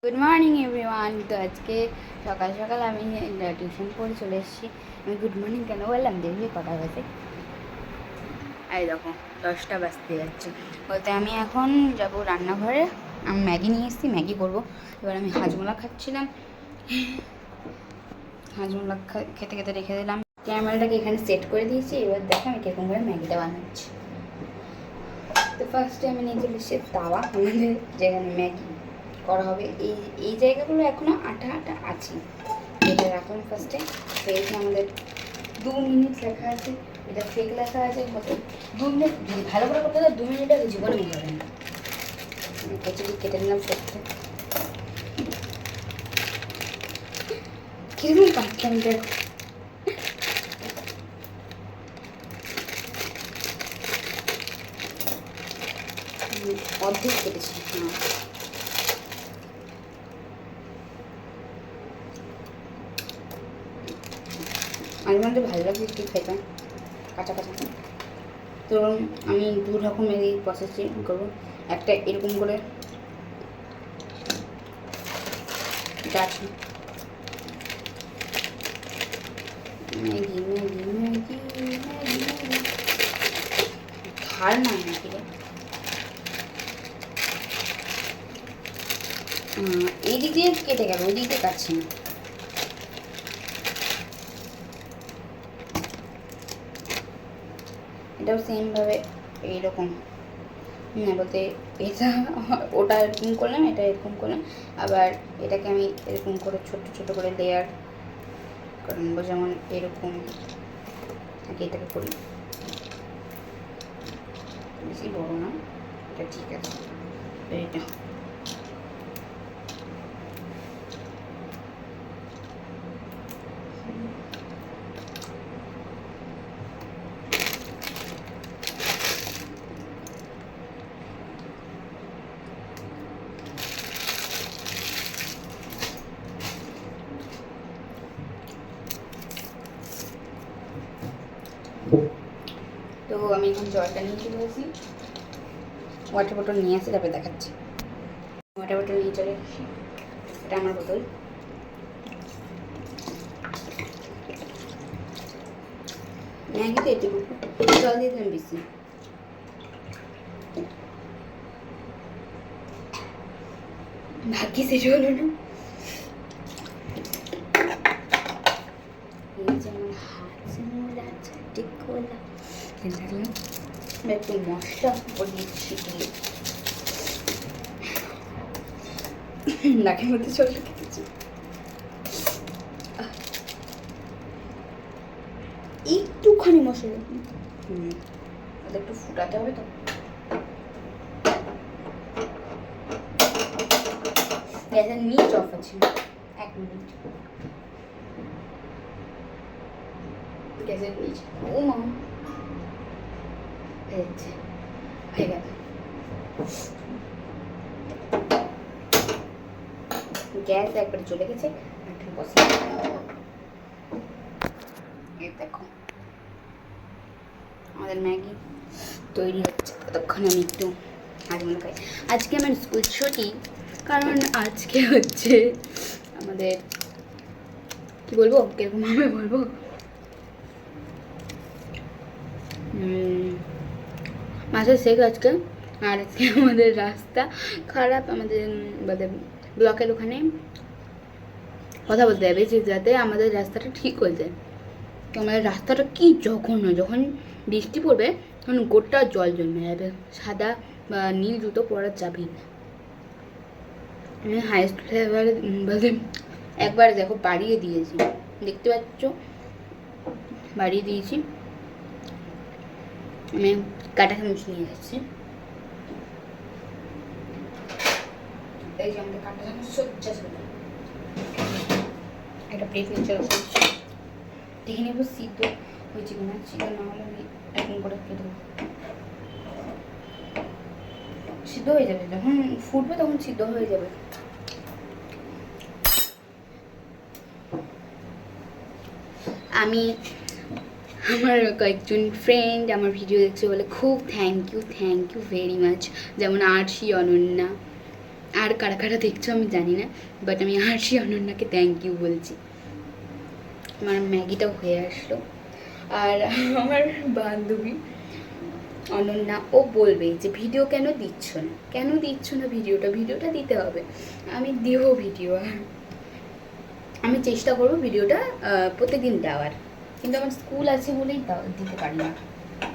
Good morning everyone. তো আজকে সকাল সকাল আমি টিউশন পড়ে চলে এসেছি। আমি গুড মর্নিং কেন বললাম দেখবি কটা বাজে? এই দেখো 10টা বাজতে যাচ্ছে। বলতে আমি এখন যাব রান্নাঘরে। আমি ম্যাগি নিয়ে এসেছি, ম্যাগি করবো। এবার আমি হাজমোলা খাচ্ছিলাম, হাজমোলা খেতে খেতে রেখে দিলাম। ক্যামেরাটাকে এখানে সেট করে দিয়েছি। এবার দেখো আমি কীরকম করে ম্যাগিটা বানাচ্ছি। তো ফার্স্টে আমি নিয়ে চলে এসেছি তাওয়া, আমাদের যেখানে ম্যাগি করা হবে। এই জায়গাগুলো এখনও আটা আটা আছে, এটা রাখলাম ফার্স্টে। ফেক আমাদের 2 মিনিট লেখা আছে, এটা ফেক লেখা আছে। কত 2 মিনিট ভালো করে করতে হবে, 2 মিনিট আগে জীবনে মনে হবে না। কচুরি কেটে নিলাম সত্যি, কিরকম কাটলাম দেখো। অর্ধেক কেটেছি। হ্যাঁ, মাঝে মাঝে ভালো লাগে একটু খেতে কাঁচা কাঁচা। তো আমি 2 রকমের এই প্রসেসে করবো। একটা এরকম করে গাছ Maggi Maggi Maggi Maggi Maggi খার না নাকি রে। এই দিক দিয়ে কেটে গেল, ওই দিক দিয়ে কাটছি না। এটাও সেমভাবে এইরকম না, বলতে এটা ওটা এরকম করলাম, এটা এরকম করলাম। আবার এটাকে আমি এরকম করে ছোট ছোট করে লেয়ার করে নেবো, যেমন এরকম আগে এটাকে করি। বেশি বড় না, এটা ঠিক আছে। এটা তো আমি এখন জলটা নিয়ে চলে আসি, ওয়াটার বোতল নিয়ে আসি, তারপরে দেখাচ্ছি। ওয়াটার বোতল নিয়ে চলে আসি, এটা আমার বোতল। ম্যাগিতে এটুকু জল দিয়ে দিলাম বেশি। ভাগ্যে সেটা হলো না। এই যে আমার হাজমোলা চারটে খোলা রাখলাম, একটু মশলা পরিয়ে ছিটিয়ে নাকের মধ্যে চলে রেখেছি। একটুখানি মশলা ওটা একটু ফুটাতে হবে। তো গ্যাসের নিচ অফ আছে, 1 মিনিট। গ্যাসের নিচ, ও মা হয়েছে, হয়ে গেল। গ্যাস একবার চলে গেছে। দেখো আমাদের ম্যাগি তৈরি হচ্ছে, ততক্ষণে আমি একটু হাজমোলা খাই। আজকে আমার স্কুল ছুটি, কারণ আজকে হচ্ছে আমাদের কি বলবো, কিরকমভাবে বলবো, মাছের শেখ আজকে। আর আজকে আমাদের রাস্তা খারাপ, আমাদের ব্লকের ওখানে কথা বলতে যাবে যে যাতে আমাদের রাস্তাটা ঠিক হয়ে যায়। তো আমাদের রাস্তাটা কি জঘন্য, যখন বৃষ্টি পড়বে তখন গোটা জল জমে যাবে, সাদা বা নীল জুতো পরা যাবেই না। আমি হাই স্কুলে এবারে বলতে একবার দেখো বাড়িয়ে দিয়েছি, দেখতে পাচ্ছ বাড়িয়ে দিয়েছি। আমি কাটা চামচ নিয়ে যাচ্ছি, এই যে আমাদের কাটা চামচ সজ্জা ছিল। একটা প্লেট নিয়ে চলে আসছি, দেখে নেবো সিদ্ধ হয়েছে কিনা। সিদ্ধ না হলে আমি এরকম করে খেয়ে দেবো। সিদ্ধ হয়ে যাবে, যখন ফুটবে তখন সিদ্ধ হয়ে যাবে। আমি আমার কয়েকজন ফ্রেন্ড আমার ভিডিও দেখছে বলে খুব থ্যাংক ইউ ভেরি মাচ। যেমন আরশি, অনন্যা, আর কারা কারা দেখছো আমি জানি না, বাট আমি হাসি অনন্যাকে থ্যাংক ইউ বলছি। আমার ম্যাগিটাও হয়ে আসলো। আর আমার বান্ধবী অনন্যা, ও বলবে যে ভিডিও কেন দিচ্ছ না, কেন দিচ্ছ না ভিডিওটা দিতে হবে। আমি দিব ভিডিও, আমি চেষ্টা করবো ভিডিওটা প্রত্যেকদিন দেওয়ার, কিন্তু আমার স্কুল আছে বলেই দিতে পারি না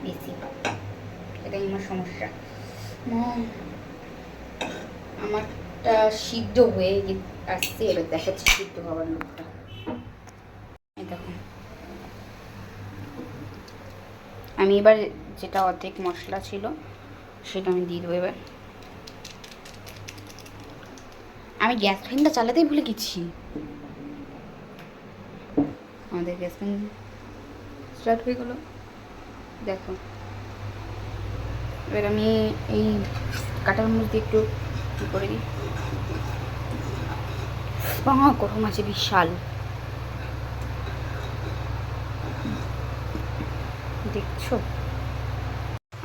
বেশি, এটাই আমার সমস্যা। আমারটা সিদ্ধ হয়ে আসছে, এবার দেখাচ্ছি সিদ্ধ হওয়ার লোকটা। দেখুন আমি এবার যেটা অর্ধেক মশলা ছিল সেটা আমি দিয়ে দেবো এবার। আমি গ্যাস ফ্যানটা চালাতেই ভুলে গেছি। আমাদের গ্যাস ফ্যান স্টার্ট হয়ে গেলো, দেখো। এবার আমি এই কাটার মধ্যে একটু কী করে দিই, গরম আছে বিশাল, দেখছো।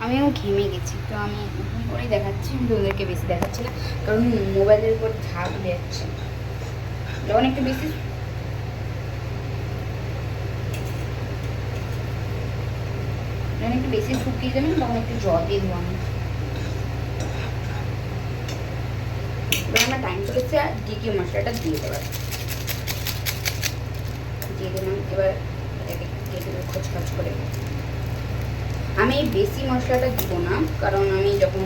আমিও ঘেমে গেছি, তো আমি এখন করেই দেখাচ্ছি, কিন্তু ওদেরকে বেশি দেখাচ্ছি না, কারণ মোবাইলের উপর ঝাঁক যাচ্ছে। যখন একটু বেশি শুকিয়ে যাবেন তখন একটু জল দিয়ে দেবো আমি। এবার আমার টাইম চলেছে আর ডিকি মশলাটা দিয়ে দেওয়ার, দিয়ে দিলাম। এবার এটাকে দিয়ে দেবো খচখচ করে। আমি বেশি মশলাটা দিব না, কারণ আমি যখন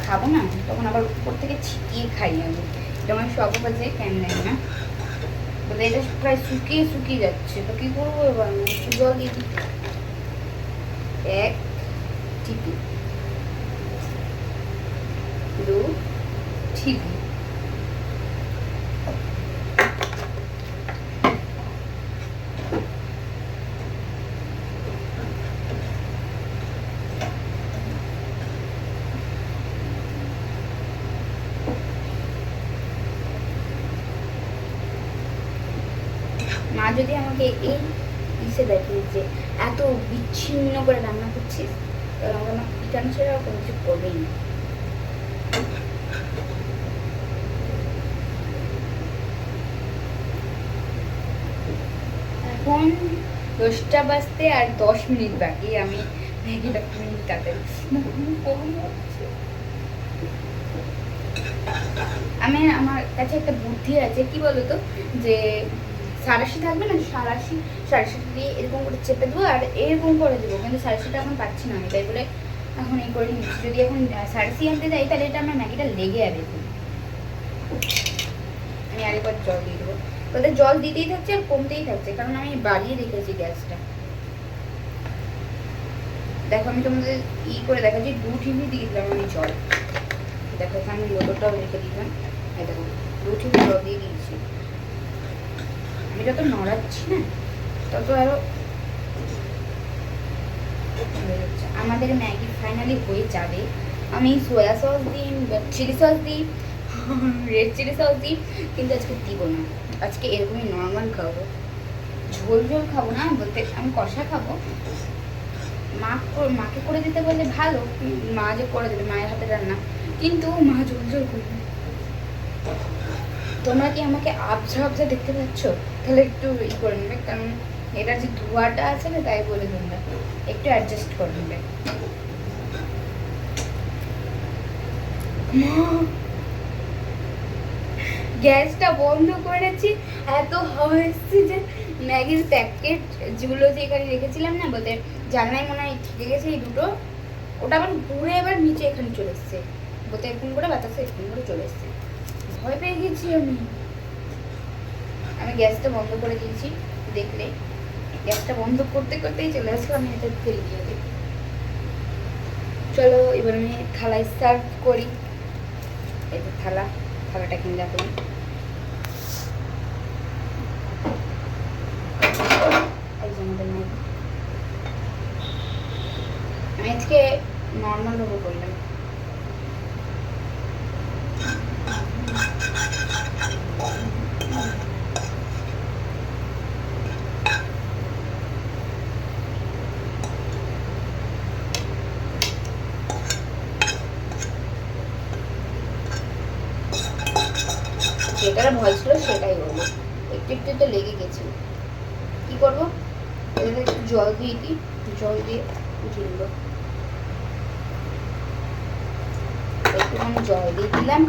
খাবো না তখন আবার উপর থেকে ছিটিয়ে খাই আমি, যেমন সব বাজে কেন জানি না, বলে এটা প্রায় শুকিয়ে যাচ্ছে, তো কী করবো এবার, একটু জল দিয়ে দিই, এক টিপি, দু টিপি। মা যদি আমাকে এই ইসে দেখে যে এত বিচ্ছিন্ন করে রান্না করছিস, তাহলে আমাকে আমার পিটানো ছাড়া কোনো কিছু করবেই না। এখন 10টা বাজতে আর 10 মিনিট বাকি, আমি ম্যাগিটা মিনিট কাটে আমার কাছে একটা বুদ্ধি আছে, কি বলতো, যে সারাশি থাকবে না, সারাশিটা দিয়ে এরকম করে চেপে দেবো আর এরকম করে দেবো, কিন্তু সারাশিটা এখন পাচ্ছি না আমি, তাই বলে এখন এই করে নিচ্ছি। যদি এখন সারাশি আনতে যাই তাহলে এটা আমার ম্যাগিটা লেগে যাবে। আমি আরেকবার জল দিয়ে দেবো, তাদের জল দিতেই থাকছে আর কমতেই থাকছে, কারণ আমি বাড়িয়ে রেখেছি গ্যাসটা। দেখো আমি তোমাদের করে দেখাচ্ছি, 2 টিভি দিয়ে দিলাম আমি জল, দেখো এখানে লোটোটাও রেখে দিলাম, এই দেখো 2 টিভি জল দিয়ে দিয়েছি। আমি যত নড়াচ্ছি না তত আরো আমাদের ম্যাগি ফাইনালি হয়ে যাবে। আমি সোয়া সস দিই, চিলি সস দিই, রেড চিলি সস দিই, কিন্তু আজকে দিব না, আজকে এরকমই নর্মাল খাবো, ঝোল খাবো না, বলতে আমি কষা খাবো। মাকে করে দিতে বললে ভালো, মা যে করে দেবে, মায়ের হাতে রান্না, কিন্তু মা ঝোল করবে। তোমরা কি আমাকে আবঝা দেখতে পাচ্ছ? তাহলে একটু করে নেবে, কারণ এটার যে ধোঁয়াটা আছে না, তাই বলে তোমরা একটু অ্যাডজাস্ট করে নেবে। গ্যাসটা বন্ধ করেছি, এত হাওয়া এসছে যে ম্যাগির প্যাকেট যেগুলো যে এখানে রেখেছিলাম না, বলতে জানলাই মনে হয় ঠিক গেছে এই দুটো, ওটা আবার ঘুরে এবার নিচে এখানে চলে এসছে, বলতে এরকম করে বাতাসে এরকম করে চলে এসছে, ভয় পেয়ে গেছি আমি গ্যাসটা বন্ধ করে দিয়েছি, দেখলে গ্যাসটা বন্ধ করতেই চলে আসলো, আমি এটা ফেলে দিয়ে দিই। চলো এবার আমি থালায় সার্ভ করি, এই যে থালাটা কিনে রাখলাম। আমি আজকে নর্মাল ভাবে করলাম। যেটা ভয় ছিল সেটাই হলো, একটু একটু তো লেগে গেছে। কি করবো, এখানে একটু জল দিয়ে দিই, জল দিয়ে ঝুলবো, একটুখানি জল দিয়ে দিলাম।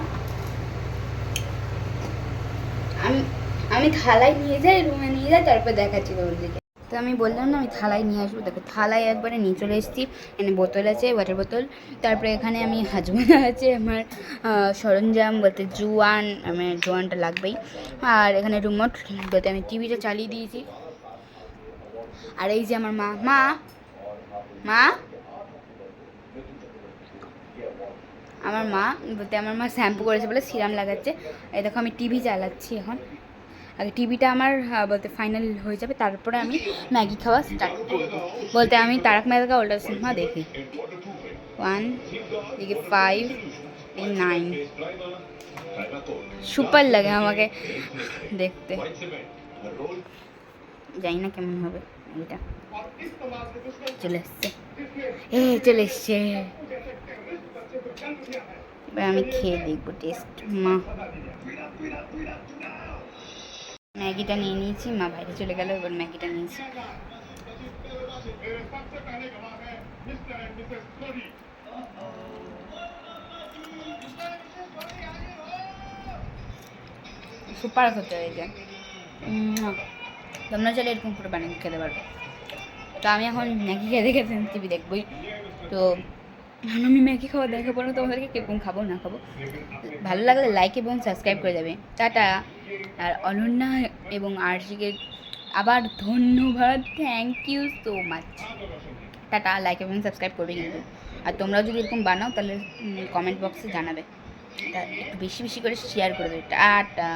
আমি আমি থালায় নিয়ে যাই, রুমে নিয়ে যাই, তারপর দেখাচ্ছি ওর দিকে। তো আমি বললাম না আমি থালায় নিয়ে আসবো, দেখো থালায় একবারে নিয়ে চলে এসেছি। এখানে বোতল আছে, ওয়াটার বোতল, তারপরে এখানে আমি হাজমোলা আছে, আমার সরঞ্জাম বলতে জোয়ান, আমার জোয়ানটা লাগবেই। আর এখানে রিমোট বলতে আমি টিভিটা চালিয়ে দিয়েছি। আর এই যে আমার মা, মা মা আমার মা বলতে আমার মা শ্যাম্পু করেছে বলে সিরাম লাগাচ্ছে। এই দেখো আমি টিভি চালাচ্ছি এখন। আগে টিভিটা আমার বলতে ফাইনাল হয়ে যাবে, তারপরে আমি ম্যাগি খাওয়া স্টার্ট করবো। বলতে আমি তারক মেহতা উল্টা সিনেমা দেখি, 1 থেকে 5 9 সুপার লাগে আমাকে দেখতে। জানি না কেমন হবে এটা। চলে এসছে, চলে এসছে, এবার আমি খেয়ে দেখবো টেস্ট। মা ম্যাগিটা নিয়ে নিয়েছি, মা বাইরে চলে গেল, এবার ম্যাগিটা নিয়েছি। সুপার খেতে হয়েছে, তোমরা চাইলে এরকম করে বানিয়ে খেতে পারবে। তো আমি এখন ম্যাগি খেতে খেতে টিভি দেখবই। তো আমি ম্যাগি খাওয়া দেখাবো না তোমাদেরকে, কীরকম খাবো না খাবো। ভালো লাগলে লাইক এবং সাবস্ক্রাইব করে যাবে। টাটা। আর অনন্যা এবং আরশিকে আবার ধন্যবাদ, thank you so much. Tata, like এবং সাবস্ক্রাইব করবে কিন্তু। আর তোমরাও যদি এরকম বানাও তাহলে কমেন্ট বক্সে জানাবে, একটু বেশি বেশি করে শেয়ার করে দেবে। টাটা।